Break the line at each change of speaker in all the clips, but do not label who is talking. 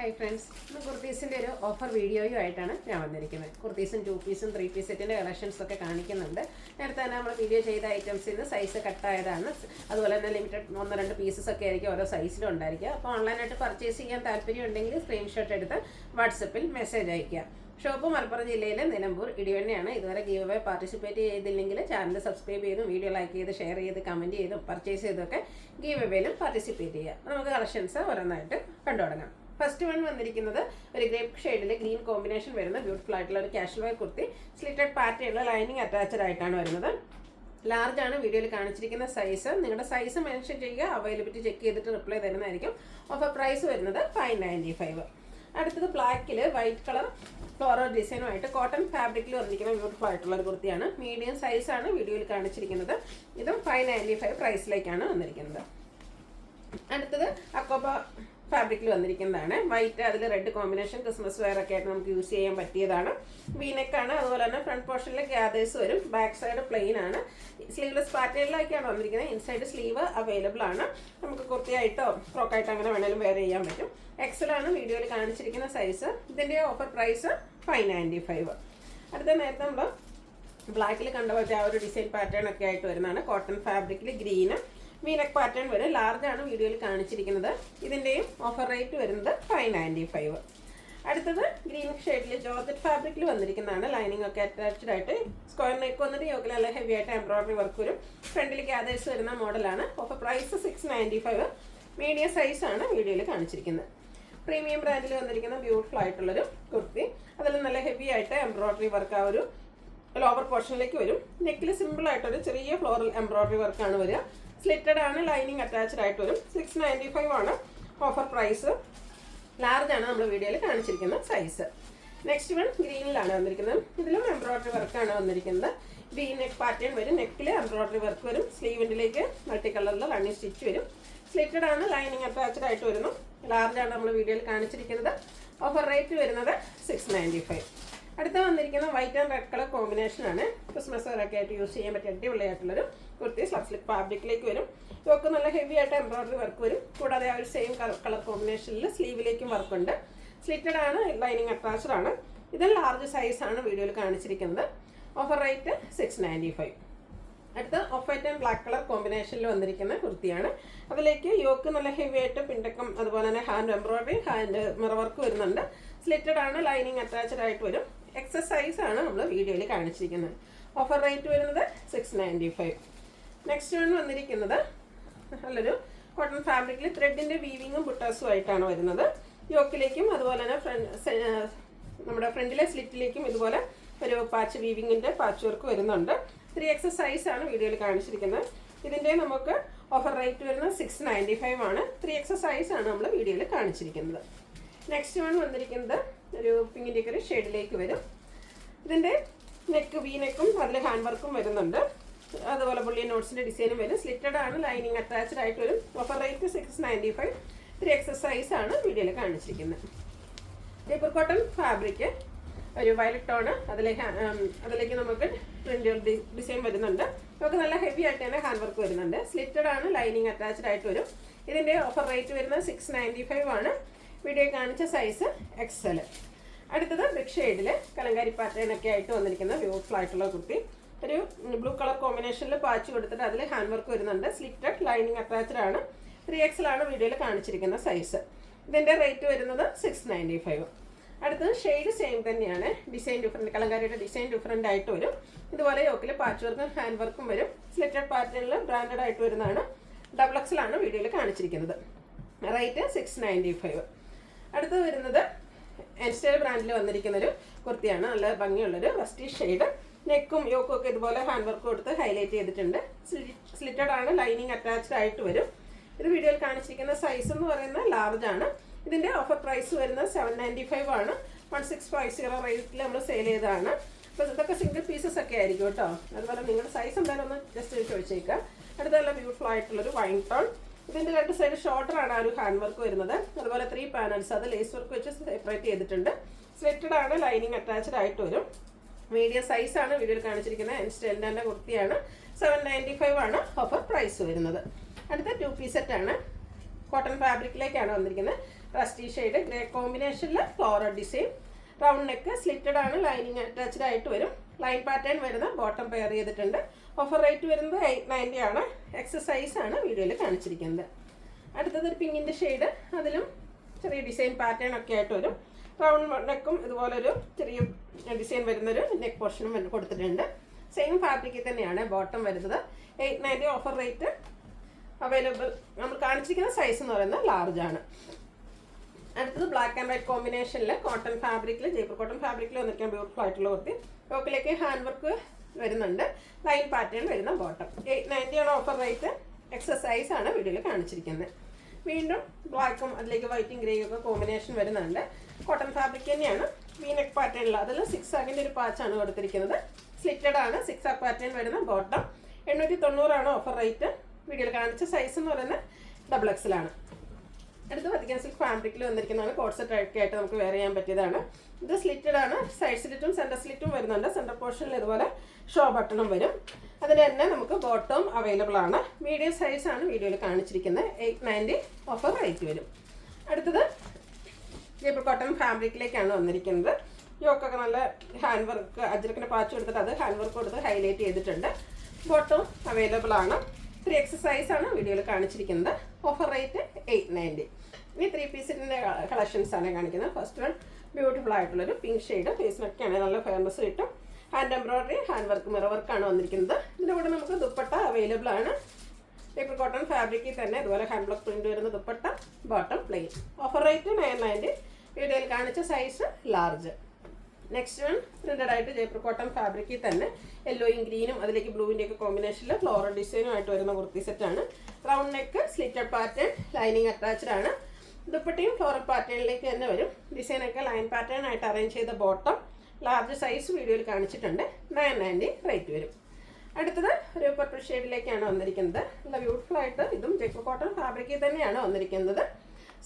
Hi friends, ഇന്ന് കുർത്തീസിൻ്റെ ഒരു offer വീഡിയോയുമായിട്ടാണ് ഞാൻ വന്നിരിക്കുന്നത്. കുർത്തീസും 2 പീസും 3 പീസ് സെറ്റിൻ്റെ കളക്ഷൻസ് ഒക്കെ കാണിക്കുന്നുണ്ട്. നേരത്തെ തന്നെ നമ്മൾ വീഡിയോ ചെയ്ത ഐറ്റംസിൽ നിന്ന് സൈസ് കട്ടായതാണ്. അതുപോലെ തന്നെ ലിമിറ്റഡ് 1-2 പീസസ് ഒക്കെ ആയിരിക്കും ഓരോ സൈസിലും ഉണ്ടായിരിക്കുക. അപ്പോൾ ഓൺലൈനായിട്ട് പർച്ചേസ് ചെയ്യാൻ താല്പര്യം ഉണ്ടെങ്കിൽ സ്ക്രീൻഷോട്ട് എടുത്ത് വാട്സപ്പിൽ മെസ്സേജ് അയയ്ക്കുക. ഷോപ്പ് മലപ്പുറം ജില്ലയിലെ നിലമ്പൂർ ഇടിവണ്ണയാണ്. ഇതുവരെ ഗീവ് അവേ പാർട്ടിസിപ്പേറ്റ് ചെയ്തില്ലെങ്കിൽ ചാനൽ സബ്സ്ക്രൈബ് ചെയ്തും വീഡിയോ ലൈക്ക് ചെയ്ത് ഷെയർ ചെയ്ത് കമൻറ്റ് ചെയ്തും പർച്ചേസ് ചെയ്തൊക്കെ ഗീവ് അവേയിലും പാർട്ടിസിപ്പേറ്റ് ചെയ്യുക. നമുക്ക് കളക്ഷൻസ് ഓരോന്നായിട്ട് കണ്ടു തുടങ്ങാം. ഫസ്റ്റ് വൺ വന്നിരിക്കുന്നത് ഒരു ഗ്രേപ്പ് ഷെയ്ഡിൽ ഗ്രീൻ കോമ്പിനേഷൻ വരുന്ന ബ്യൂട്ടിഫുൾ ആയിട്ടുള്ള ഒരു കാഷ്വൽ വെയർ കുർത്തി സ്ലിറ്റഡ് പാറ്റേണിലുള്ള ലൈനിങ് അറ്റാച്ച്ഡ് ആയിട്ടാണ് വരുന്നത്. ലാർജ് ആണ് വീഡിയോയിൽ കാണിച്ചിരിക്കുന്ന സൈസ്. നിങ്ങളുടെ സൈസ് മെൻഷൻ ചെയ്യുക, അവൈലബിലിറ്റി ചെക്ക് ചെയ്തിട്ട് റിപ്ലൈ തരുന്നതായിരിക്കും. ഓഫർ പ്രൈസ് വരുന്നത് 595. അടുത്തത് ബ്ലാക്കിൽ വൈറ്റ് കളർ ഫ്ലോറൽ ഡിസൈനുമായിട്ട് കോട്ടൺ ഫാബ്രിക്കിൽ വന്നിരിക്കുന്ന ബ്യൂട്ടിഫുൾ ആയിട്ടുള്ള ഒരു കുർത്തിയാണ്. മീഡിയം സൈസാണ് വീഡിയോയിൽ കാണിച്ചിരിക്കുന്നത്. ഇതും 595 പ്രൈസിലേക്കാണ് വന്നിരിക്കുന്നത്. അടുത്തത് അക്കോബ ഫാബ്രിക്കിൽ വന്നിരിക്കുന്നതാണ്. വൈറ്റ് അതിൽ റെഡ് കോമ്പിനേഷൻ ക്രിസ്മസ് വെയർ ഒക്കെ ആയിട്ട് നമുക്ക് യൂസ് ചെയ്യാൻ പറ്റിയതാണ്. വീനെക്കാണ്. അതുപോലെ തന്നെ ഫ്രണ്ട് പോർഷനിൽ ഗ്യാദേഴ്സ് വരും. ബാക്ക് സൈഡ് പ്ലെയിൻ ആണ്. സ്ലീവ്ലെസ് പാറ്റേണിലേക്കാണ് വന്നിരിക്കുന്നത്. ഇൻസൈഡ് സ്ലീവ് അവൈലബിൾ ആണ്. നമുക്ക് കുർത്തിയായിട്ടോ ഫ്രോക്കായിട്ടോ അങ്ങനെ വേണമെങ്കിലും വെയർ ചെയ്യാൻ പറ്റും. എക്സലാണ് വീഡിയോയിൽ കാണിച്ചിരിക്കുന്ന സൈസ്. ഇതിൻ്റെ ഓഫർ പ്രൈസ് 595. അടുത്ത നേരത്തെ നമ്മൾ ബ്ലാക്കിൽ കണ്ടുപോലത്തെ ആ ഒരു ഡിസൈൻ പാറ്റേൺ ഒക്കെ ആയിട്ട് വരുന്നതാണ്. കോട്ടൺ ഫാബ്രിക്കിൽ ഗ്രീന് വീനക്ക് പാറ്റേൺ വരും. ലാർജ് ആണ് വീഡിയോയിൽ കാണിച്ചിരിക്കുന്നത്. ഇതിൻ്റെയും ഓഫർ റേറ്റ് വരുന്നത് 595. അടുത്തത് ഗ്രീൻ ഷെയ്ഡിൽ ജോർജറ്റ് ഫാബ്രിക്കിൽ വന്നിരിക്കുന്നതാണ്. ലൈനിങ് ഒക്കെ അറ്റാച്ച്ഡ് ആയിട്ട് സ്ക്വയർ നെക്ക് വന്നിട്ട് യോക്കിൽ നല്ല ഹെവി ആയിട്ട് എംബ്രോയിഡറി വർക്ക് വരും. ഫ്രണ്ടിൽ ഗ്യാദേഴ്സ് വരുന്ന മോഡലാണ്. Offer price 695. മീഡിയം സൈസാണ് വീഡിയോയിൽ കാണിച്ചിരിക്കുന്നത്. പ്രീമിയം ബ്രാൻഡിൽ വന്നിരിക്കുന്ന ബ്യൂട്ടിഫുൾ ആയിട്ടുള്ളൊരു കുർത്തി. അതിൽ നല്ല ഹെവി ആയിട്ട് എംബ്രോയിഡറി വർക്ക് ആ ഒരു ലോവർ പോർഷനിലേക്ക് വരും. നെക്കിൽ സിമ്പിൾ ആയിട്ടൊരു ചെറിയ ഫ്ലോറൽ എംബ്രോയിഡറി വർക്കാണ് വരിക. സ്ലിറ്റഡ് ആണ്. ലൈനിങ് അറ്റാച്ച്ഡ് ആയിട്ട് വരും. 695 ആണ് ഓഫർ പ്രൈസ്. ലാർജ് ആണ് നമ്മൾ വീഡിയോയിൽ കാണിച്ചിരിക്കുന്ന സൈസ്. നെക്സ്റ്റ് വൺ ഗ്രീനിലാണ് വന്നിരിക്കുന്നത്. ഇതിലും എംബ്രോയിഡറി വർക്കാണ് വന്നിരിക്കുന്നത്. വി നെക്ക് പാറ്റേൺ വരും. നെക്കിൽ എംബ്രോയിഡറി വർക്ക് വരും. സ്ലീവിൻ്റിലേക്ക് മൾട്ടി കളറിൽ റണ്ണിങ് സ്റ്റിച്ച് വരും. സ്ലിറ്റഡ് ആണ്. ലൈനിങ് അറ്റാച്ച്ഡ് ആയിട്ട് വരുന്നു. ലാർജ് ആണ് നമ്മൾ വീഡിയോയിൽ കാണിച്ചിരിക്കുന്നത്. ഓഫർ റേറ്റ് വരുന്നത് 695. അടുത്ത വന്നിരിക്കുന്ന വൈറ്റ് ആൻഡ് റെഡ് കളർ കോമ്പിനേഷനാണ്. ക്രിസ്മസ് വെയറൊക്കെ ആയിട്ട് യൂസ് ചെയ്യാൻ പറ്റിയ അടിപൊളിയായിട്ടുള്ളൊരു കുർത്തി. സ്ലിപ്പ് ഫാബ്രിക്കിലേക്ക് വരും. ഇതൊക്കെ നല്ല ഹെവി ആയിട്ട് എംബ്രോയിഡറി വർക്ക് വരും. കൂടാതെ ആ ഒരു സെയിം കളർ കോമ്പിനേഷനിൽ സ്ലീവിലേക്കും വർക്കുണ്ട്. സ്ലിറ്റഡ് ആണ്. ലൈനിങ് അറ്റാച്ച്ഡ് ആണ്. ഇത് ലാർജ് സൈസാണ് വീഡിയോയിൽ കാണിച്ചിരിക്കുന്നത്. Offer rate 695. അടുത്ത off white and black colour കോമ്പിനേഷനിൽ വന്നിരിക്കുന്ന കുർത്തിയാണ്. അതിലേക്ക് യോക്ക് നല്ല ഹെവി ആയിട്ട് പിണ്ടക്കം അതുപോലെ തന്നെ hand embroidery hand mirror work വരുന്നുണ്ട്. സ്ലിറ്റഡ് ആണ്. ലൈനിങ് അറ്റാച്ച്ഡ് ആയിട്ട് വരും. എക്സസ് സൈസാണ് നമ്മൾ വീഡിയോയിൽ കാണിച്ചിരിക്കുന്നത്. ഓഫർ റേറ്റ് വരുന്നത് 695. നെക്സ്റ്റ് വൺ വന്നിരിക്കുന്നത് നല്ലൊരു കോട്ടൺ ഫാബ്രിക്കിൽ ത്രെഡിൻ്റെ വീവിങ്ങും ബുട്ടാസും ആയിട്ടാണ് വരുന്നത്. യോക്കിലേക്കും അതുപോലെ തന്നെ നമ്മുടെ ഫ്രണ്ടിലെ സ്ലിറ്റിലേക്കും ഇതുപോലെ ഒരു പാച്ച് വീവിങ്ങിൻ്റെ പാച്ച് വർക്ക് വരുന്നുണ്ട്. 3X സൈസാണ് വീഡിയോയിൽ കാണിച്ചിരിക്കുന്നത്. ഇതിൻ്റെ നമുക്ക് ഓഫർ റേറ്റ് വരുന്നത് 695 ആണ്. 3X സൈസാണ് നമ്മൾ വീഡിയോയിൽ കാണിച്ചിരിക്കുന്നത്. നെക്സ്റ്റ് വൺ വന്നിരിക്കുന്നത് ഒരു പിങ്കിൻ്റെ ഒക്കെ ഒരു ഷെയ്ഡിലേക്ക് വരും. ഇതിൻ്റെ നെക്ക് വി നെക്കും അതിൽ ഹാൻഡ് വർക്കും വരുന്നുണ്ട്. അതുപോലെ ബുള്ളിയൻ നോട്ട്സിൻ്റെ ഡിസൈനും വരും. സ്ലിറ്റഡ് ആണ്. ലൈനിങ് അറ്റാച്ച്ഡ് ആയിട്ട് വരും. Offer rate 695. 3X സൈസാണ് വീഡിയോയിൽ കാണിച്ചിരിക്കുന്നത്. പേപ്പർ കോട്ടൺ ഫാബ്രിക് ഒരു വയലറ്റ് ടോണ്. അതിലേക്ക് നമുക്ക് പ്രിൻ്റ് ഡിസൈൻ വരുന്നുണ്ട്. നമുക്ക് നല്ല ഹെവി ആയിട്ട് തന്നെ ഹാൻഡ് വർക്ക് വരുന്നുണ്ട്. സ്ലിറ്റഡ് ആണ്. ലൈനിങ് അറ്റാച്ച്ഡ് ആയിട്ട് വരും. ഇതിൻ്റെ ഓഫർ റേറ്റ് വരുന്നത് 695 ആണ്. വീഡിയോ കാണിച്ച സൈസ് XL. അടുത്തത് ബ്രിക്ക് ഷെയ്ഡിൽ കലങ്കാരി പാറ്റേൺ ഒക്കെ ആയിട്ട് വന്നിരിക്കുന്ന ബ്യൂട്ടിഫുൾ ആയിട്ടുള്ള കുർത്തി. ഒരു ബ്ലൂ കളർ കോമ്പിനേഷനിൽ പാച്ച് കൊടുത്തിട്ട് അതിൽ ഹാൻഡ് വർക്ക് വരുന്നുണ്ട്. സ്ലിറ്റഡ് ലൈനിങ് അറ്റാച്ച്ഡ് ആണ്. 3XL ആണ് വീഡിയോയിൽ കാണിച്ചിരിക്കുന്ന സൈസ്. ഇതിൻ്റെ റേറ്റ് വരുന്നത് 695. അടുത്തത് ഷെയ്ഡ് സെയിം തന്നെയാണ്. Design different. കലങ്കാരിയുടെ ഡിസൈൻ ഡിഫറെൻ്റ് ആയിട്ട് വരും. ഇതുപോലെ യോക്കിൽ പാച്ച് വർക്കും ഹാൻഡ് വർക്കും വരും. സ്ലിറ്റഡ് പാറ്റേണിൽ ബ്രാൻഡഡ് ആയിട്ട് വരുന്നതാണ്. XL ആണ് വീഡിയോയിൽ കാണിച്ചിരിക്കുന്നത്. റേറ്റ് 695. അടുത്തത് വരുന്നത് എൻസ്റ്റൈൽ ബ്രാൻഡിൽ വന്നിരിക്കുന്നൊരു കുർത്തിയാണ്. നല്ല ഭംഗിയുള്ളൊരു റസ്റ്റി ഷെയ്ഡ്. നെക്കും യോക്കും ഒക്കെ ഇതുപോലെ ഹാൻഡ് വർക്ക് കൊടുത്ത് ഹൈലൈറ്റ് ചെയ്തിട്ടുണ്ട്. സ്ലിറ്റഡ് ആണ്. ലൈനിങ് അറ്റാച്ച്ഡ് ആയിട്ട് വരും. ഇത് വീഡിയോയിൽ കാണിച്ചിരിക്കുന്ന സൈസ് എന്ന് പറയുന്നത് ലാർജ് ആണ്. ഇതിൻ്റെ ഓഫർ പ്രൈസ് വരുന്നത് 795 ആണ്. 1650 റേറ്റിൽ നമ്മൾ സെയിൽ ചെയ്തതാണ്. അപ്പോൾ ഇതൊക്കെ സിംഗിൾ പീസസ് ഒക്കെ ആയിരിക്കും കേട്ടോ. അതുപോലെ നിങ്ങളുടെ സൈസ് എന്തായാലും ഒന്ന് ജസ്റ്റ് ചോദിച്ചേക്കാം. അടുത്ത നല്ല ബ്യൂട്ടിഫുൾ ആയിട്ടുള്ളൊരു വൈൻ ടോൺ. ഇതിൻ്റെ 2 സൈഡ് ഷോൾഡർ ആണ് ആ ഒരു ഹാൻഡ് വർക്ക് വരുന്നത്. അതുപോലെ 3 പാനൽസ് അത് ലേസ് വർക്ക് വെച്ച് സെപ്പറേറ്റ് ചെയ്തിട്ടുണ്ട്. സ്ലിറ്റഡ് ആണ്. ലൈനിങ് അറ്റാച്ച്ഡ് ആയിട്ട് വരും. മീഡിയം സൈസാണ് വീഡിയോയിൽ കാണിച്ചിരിക്കുന്നത്. എൻസ്റ്റൈലിൻ്റെ തന്നെ കുർത്തിയാണ്. 795 ആണ് ഓഫർ പ്രൈസ് വരുന്നത്. അടുത്ത 2 പീസ് സെറ്റാണ്. കോട്ടൺ ഫാബ്രിക്കിലേക്കാണ് വന്നിരിക്കുന്നത്. റസ്റ്റി ഷെയ്ഡ് ഗ്രേ കോമ്പിനേഷനിൽ floral design. Round neck slitted ആണ്, ലൈനിങ് അറ്റാച്ച്ഡ് ആയിട്ട് വരും. ലൈൻ പാറ്റേൺ വരുന്ന ബോട്ടം പെയർ ചെയ്തിട്ടുണ്ട്. ഓഫർ റേറ്റ് വരുന്നത് 890 ആണ്. എക്സസൈസ് ആണ് വീഡിയോയിൽ കാണിച്ചിരിക്കുന്നത്. അടുത്തത് ഒരു പിങ്കിൻ്റെ ഷെയ്ഡ്, അതിലും ചെറിയ ഡിസൈൻ പാറ്റേൺ ഒക്കെ ആയിട്ട് വരും. റൗണ്ട് നെക്കും ഇതുപോലൊരു ചെറിയ ഡിസൈൻ വരുന്നൊരു നെക്ക് പോർഷനും കൊടുത്തിട്ടുണ്ട്. സെയിം ഫാബ്രിക്കിൽ തന്നെയാണ് ബോട്ടം വരുന്നത്. 890 ഓഫർ റേറ്റ്. അവൈലബിൾ നമ്മൾ കാണിച്ചിരിക്കുന്ന സൈസ് എന്ന് പറയുന്നത് ലാർജ് ആണ്. അടുത്തത് ബ്ലാക്ക് ആൻഡ് വൈറ്റ് കോമ്പിനേഷനിൽ കോട്ടൺ ഫാബ്രിക്കിൽ, ജയ്പൂർ കോട്ടൺ ഫാബ്രിക്കിൽ വന്നിരിക്കാൻ ബ്യൂട്ടിഫുൾ ആയിട്ടുള്ള കുർത്തി. യോക്കിലേക്ക് ഹാൻഡ് വർക്ക് വരുന്നുണ്ട്. ലൈൻ പാറ്റേൺ വരുന്ന ബോട്ടം. 890 ആണ് ഓഫർ റേറ്റ്. എക്സസൈസ് ആണ് വീഡിയോയിൽ കാണിച്ചിരിക്കുന്നത്. വീണ്ടും ബ്ലാക്കും അതിലേക്ക് വൈറ്റും ഗ്രേയും ഒക്കെ കോമ്പിനേഷൻ വരുന്നുണ്ട്. കോട്ടൺ ഫാബ്രിക് തന്നെയാണ്. വീനെക്ക് പാറ്റേണിൽ അതിൽ 6 ആകിൻ്റെ ഒരു പാച്ചാണ് കൊടുത്തിരിക്കുന്നത്. സ്ലിറ്റഡ് ആണ്. 6 ആക്ക് പാറ്റേൺ വരുന്ന ബോട്ടം. 890 ആണ് ഓഫർ റേറ്റ്. വീഡിയോയിൽ കാണിച്ച സൈസ് എന്ന് പറയുന്നത് XXL ആണ്. അടുത്ത് വത്തിക്കാൻ സിൽക്ക് ഫാബ്രിക്കിൽ വന്നിരിക്കുന്നതാണ്. കോഡ് സെറ്റ് ഒക്കെ ആയിട്ട് നമുക്ക് വെയർ ചെയ്യാൻ പറ്റിയതാണ്. ഇത് സ്ലിറ്റഡ് ആണ്. സൈഡ് സ്ലിറ്റും സെൻറ്റർ സ്ലിറ്റും വരുന്നുണ്ട്. സെൻറ്റർ പോർഷനിൽ ഇതുപോലെ ഷോ ബട്ടണും വരും. അതിന് തന്നെ നമുക്ക് ബോട്ടം അവൈലബിൾ ആണ്. മീഡിയം സൈസ് ആണ് വീഡിയോയിൽ കാണിച്ചിരിക്കുന്നത്. 890 ഓഫർ റേറ്റ് വരും. അടുത്തത് ജയ്പൂർ കോട്ടൺ ഫാബ്രിക്കിലേക്കാണ് വന്നിരിക്കുന്നത്. യോക്കൊക്കെ നല്ല ഹാൻഡ് വർക്ക്, അജ്രക്കിൻ്റെ പാച്ച് കൊടുത്തിട്ട് അത് ഹാൻഡ് വർക്ക് കൊടുത്ത് ഹൈലൈറ്റ് ചെയ്തിട്ടുണ്ട്. ബോട്ടം അവൈലബിൾ ആണ്. 3X സൈസ് ആണ് വീഡിയോയിൽ കാണിച്ചിരിക്കുന്നത്. Offer rate 890. ഇനി 3 പീസിൻ്റെ കളക്ഷൻസ് ആണ് കാണിക്കുന്നത്. ഫസ്റ്റ് വൺ ബ്യൂട്ടിഫുൾ ആയിട്ടുള്ളൊരു പിങ്ക് ഷെയ്ഡ്. ഫേസ് നെക്കാണ് നല്ല ഫേമസ് കിട്ടും. Hand embroidery, hand work, mirror വർക്കാണ് വന്നിരിക്കുന്നത്. ഇതിൻ്റെ കൂടെ നമുക്ക് ദുപ്പട്ട അവൈലബിൾ ആണ്. ജയ്പൂർ കോട്ടൺ ഫാബ്രിക്കിൽ തന്നെ ഇതുപോലെ ഹാൻഡ് ബ്ലോക്ക് പ്രിന്റ് വരുന്ന dupatta, bottom plain. Offer rate 990. വീഡിയോയിൽ കാണിച്ച size large. Next one printed ആയിട്ട് ജയ്പൂർ കോട്ടൺ ഫാബ്രിക്കിൽ തന്നെ യെല്ലോയും ഗ്രീനും അതിലേക്ക് ബ്ലൂവിൻ്റെ ഒക്കെ കോമ്പിനേഷനിൽ ഫ്ലോറൽ ഡിസൈനും ആയിട്ട് വരുന്ന കുർത്തി സെറ്റാണ്. Round neck, slitted pattern, lining attached ആണ്. ദുപ്പട്ടയും ഫ്ലോറൽ പാറ്റേണിലേക്ക് തന്നെ വരും. ഡിസൈനൊക്കെ ലൈൻ പാറ്റേൺ ആയിട്ട് അറേഞ്ച് ചെയ്ത ബോട്ടം. ലാർജ് സൈസ് വീഡിയോയിൽ കാണിച്ചിട്ടുണ്ട്. 990 റേറ്റ് വരും. അടുത്തത് ഒരു പർപ്പിൾ ഷെയ്ഡിലേക്കാണ് വന്നിരിക്കുന്നത്. നല്ല ബ്യൂട്ടിഫുൾ ആയിട്ട് ഇതും ജയ്പൂർ കോട്ടൺ ഫാബ്രിക്കിൽ തന്നെയാണ് വന്നിരിക്കുന്നത്.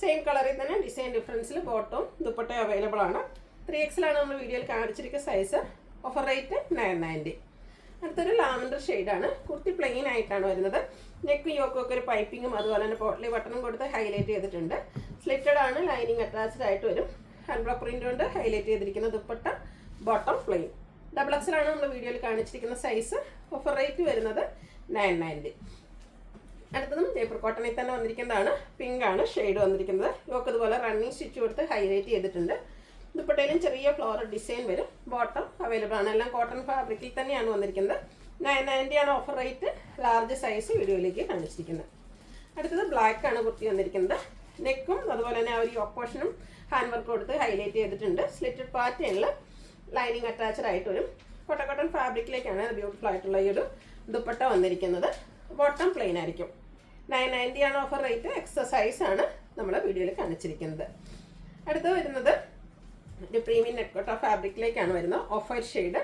സെയിം കളറിൽ തന്നെ ഡിസൈൻ ഡിഫറൻസിൽ ബോട്ടവും ദുപ്പട്ടയും അവൈലബിൾ ആണ്. 3XL ആണ് നമ്മൾ വീഡിയോയിൽ കാണിച്ചിരിക്കുന്ന സൈസ്. Offer rate 990. അടുത്തൊരു ലാവൻഡർ ഷെയ്ഡാണ്. കുർത്തി പ്ലെയിൻ ആയിട്ടാണ് വരുന്നത്. നെക്കും യോക്കും ഒക്കെ ഒരു പൈപ്പിങ്ങും അതുപോലെ തന്നെ പോട്ട്ലി ബട്ടണും കൊടുത്ത് ഹൈലൈറ്റ് ചെയ്തിട്ടുണ്ട്. സ്ലിറ്റഡ് ആണ്. ലൈനിങ് അറ്റാച്ച്ഡ് ആയിട്ട് വരും. ഹാൻഡ് ബ്ലോക്ക് പ്രിന്റ് കൊണ്ട് ഹൈലൈറ്റ് ചെയ്തിരിക്കുന്ന ദുപ്പട്ട, ബോട്ടം പ്ലെയിൻ. XXL ആണ് നമ്മൾ വീഡിയോയിൽ കാണിച്ചിരിക്കുന്ന സൈസ്. ഓഫർ റേറ്റ് വരുന്നത് 990. അടുത്തതും ജയ്പൂർ കോട്ടണിൽ തന്നെ വന്നിരിക്കുന്നതാണ്. പിങ്ക് ആണ് ഷെയ്ഡ് വന്നിരിക്കുന്നത്. യോക്ക് ഇതുപോലെ റണ്ണിങ് സ്റ്റിച്ച് കൊടുത്ത് ഹൈലൈറ്റ് ചെയ്തിട്ടുണ്ട്. ദുപ്പട്ടയിലും ചെറിയ ഫ്ലോറൽ ഡിസൈൻ വരും. ബോട്ടം അവൈലബിൾ ആണ്. എല്ലാം കോട്ടൺ ഫാബ്രിക്കിൽ തന്നെയാണ് വന്നിരിക്കുന്നത്. 990 ആണ് ഓഫർ റേറ്റ്. ലാർജ് സൈസ് വീഡിയോയിലേക്ക് കാണിച്ചിരിക്കുന്നത്. അടുത്തത് ബ്ലാക്ക് ആണ് കുർത്തി വന്നിരിക്കുന്നത്. നെക്കും അതുപോലെ തന്നെ ആ ഒരു യോക്ക് പോർഷനും ഹാൻഡ് വർക്ക് കൊടുത്ത് ഹൈലൈറ്റ് ചെയ്തിട്ടുണ്ട്. സ്ലിറ്റഡ് പാറ്റേണിൽ ലൈനിങ് അറ്റാച്ച്ഡ് ആയിട്ട് വരും. കോട്ടൺ ഫാബ്രിക്കിലേക്കാണ് ബ്യൂട്ടിഫുൾ ആയിട്ടുള്ള ഈ ഒരു ദുപ്പട്ട വന്നിരിക്കുന്നത്. ബോട്ടം പ്ലെയിൻ ആയിരിക്കും. 990 ആണ് ഓഫർ റേറ്റ്. എക്സസൈസ് ആണ് നമ്മൾ വീഡിയോയിൽ കാണിച്ചിരിക്കുന്നത്. അടുത്ത് വരുന്നത് ഒരു പ്രീമിയം നെക്കോട്ട ഫാബ്രിക്കിലേക്കാണ് വരുന്നത്. Of white shade.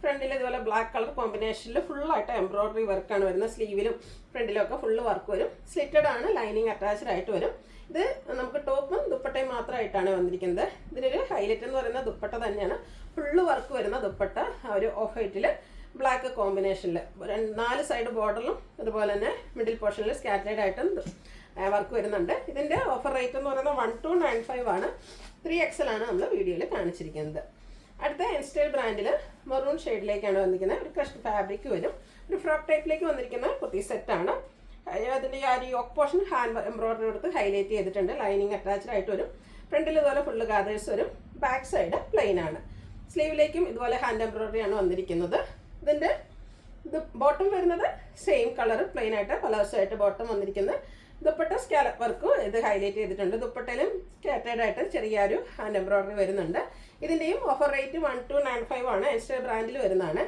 ഫ്രണ്ടിൽ ഇതുപോലെ ബ്ലാക്ക് കളർ കോമ്പിനേഷനിൽ ഫുള്ളായിട്ട് എംബ്രോയിഡറി വർക്കാണ് വരുന്നത്. സ്ലീവിലും ഫ്രണ്ടിലും ഒക്കെ ഫുള്ള് വർക്ക് വരും. സ്ലിറ്റഡ് ആണ്. ലൈനിങ് അറ്റാച്ച്ഡ് ആയിട്ട് വരും. ഇത് നമുക്ക് ടോപ്പും ദുപ്പട്ടയും മാത്രമായിട്ടാണ് വന്നിരിക്കുന്നത്. ഇതിനൊരു ഹൈലൈറ്റ് എന്ന് പറയുന്ന ദുപ്പട്ട തന്നെയാണ്. ഫുള്ള് വർക്ക് വരുന്ന ദുപ്പട്ട ആ ഒരു ഓഫ് വൈറ്റിൽ ബ്ലാക്ക് കോമ്പിനേഷനിൽ 4 സൈഡ് ബോർഡറിലും അതുപോലെ തന്നെ മിഡിൽ പോർഷനിൽ സ്കാറ്റേഡ് ആയിട്ടും വർക്ക് വരുന്നുണ്ട്. ഇതിൻ്റെ ഓഫർ റേറ്റ് എന്ന് പറയുന്നത് 1295 ആണ്. 3XL ആണ് നമ്മൾ വീഡിയോയിൽ കാണിച്ചിരിക്കുന്നത്. അടുത്ത എൻസ്റ്റൈൽ ബ്രാൻഡിൽ മെറൂൺ ഷെയ്ഡിലേക്കാണ് വന്നിരിക്കുന്നത്. ഒരു ക്രഷ്ഡ് ഫാബ്രിക് വരും. ഒരു ഫ്രോക്ക് ടൈപ്പിലേക്ക് വന്നിരിക്കുന്ന കുർത്തി സെറ്റാണ്. അതിൻ്റെ ആ ഒരു യോക്ക് പോർഷൻ ഹാൻഡ് എംബ്രോയിഡറി കൊടുത്ത് ഹൈലൈറ്റ് ചെയ്തിട്ടുണ്ട്. ലൈനിങ് അറ്റാച്ച്ഡ് ആയിട്ട് വരും. ഫ്രണ്ടിൽ ഇതുപോലെ ഫുള്ള് ഗാദേഴ്സ് വരും. ബാക്ക് സൈഡ് പ്ലെയിൻ ആണ്. സ്ലീവിലേക്കും ഇതുപോലെ ഹാൻഡ് എംബ്രോയിഡറി ആണ് വന്നിരിക്കുന്നത്. ഇതിൻ്റെ ബോട്ടം വരുന്നത് സെയിം കളർ പ്ലെയിൻ ആയിട്ട് പലേഴ്സായിട്ട് ബോട്ടം വന്നിരിക്കുന്നത്. ദുപ്പട്ട സ്കാലപ്പ് വർക്കും ഇത് ഹൈലൈറ്റ് ചെയ്തിട്ടുണ്ട്. ദുപ്പട്ടയിലും സ്കാറ്റേഡ് ആയിട്ട് ചെറിയൊരു ഹാൻഡ് എംബ്രോയിഡറി വരുന്നുണ്ട്. ഇതിൻ്റെയും ഓഫർ റേറ്റ് 1295 ആണ്. എൻസ്റ്റൈൽ ബ്രാൻഡിൽ വരുന്നതാണ്.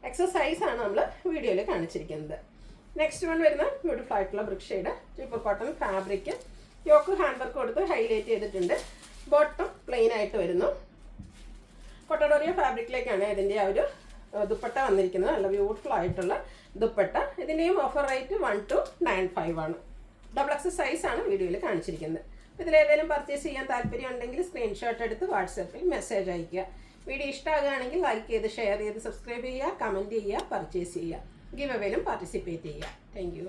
എക്സസൈസ് ആണ് നമ്മൾ വീഡിയോയിൽ കാണിച്ചിരിക്കുന്നത്. നെക്സ്റ്റ് വൺ വരുന്ന ബ്യൂട്ടിഫുൾ ആയിട്ടുള്ള brick shade. Jaipur cotton fabric. Yoke hand work കൊടുത്ത് ഹൈലൈറ്റ് ചെയ്തിട്ടുണ്ട്. ബോട്ടം പ്ലെയിൻ ആയിട്ട് വരുന്നു. കൊട്ടഡോറിയ ഫാബ്രിക്കിലേക്കാണ് ഇതിൻ്റെ ആ ഒരു ദുപ്പട്ട വന്നിരിക്കുന്നത്. നല്ല ബ്യൂട്ടിഫുൾ ആയിട്ടുള്ള ദുപ്പട്ട. ഇതിൻ്റെയും ഓഫർ റേറ്റ് 1295 ആണ്. XXL സൈസ് ആണ് വീഡിയോയിൽ കാണിച്ചിരിക്കുന്നത്. ഇതിലേതെങ്കിലും പർച്ചേസ് ചെയ്യാൻ താല്പര്യം ഉണ്ടെങ്കിൽ സ്ക്രീൻഷോട്ട് എടുത്ത് വാട്സാപ്പിൽ മെസ്സേജ് അയയ്ക്കുക. വീഡിയോ ഇഷ്ടമാകുകയാണെങ്കിൽ ലൈക്ക് ചെയ്ത് ഷെയർ ചെയ്ത് സബ്സ്ക്രൈബ് ചെയ്യുക, കമൻറ്റ് ചെയ്യുക, പർച്ചേസ് ചെയ്യുക. ഗിവ് അവേയിലും പാർട്ടിസിപ്പേറ്റ് ചെയ്യുക. Thank you.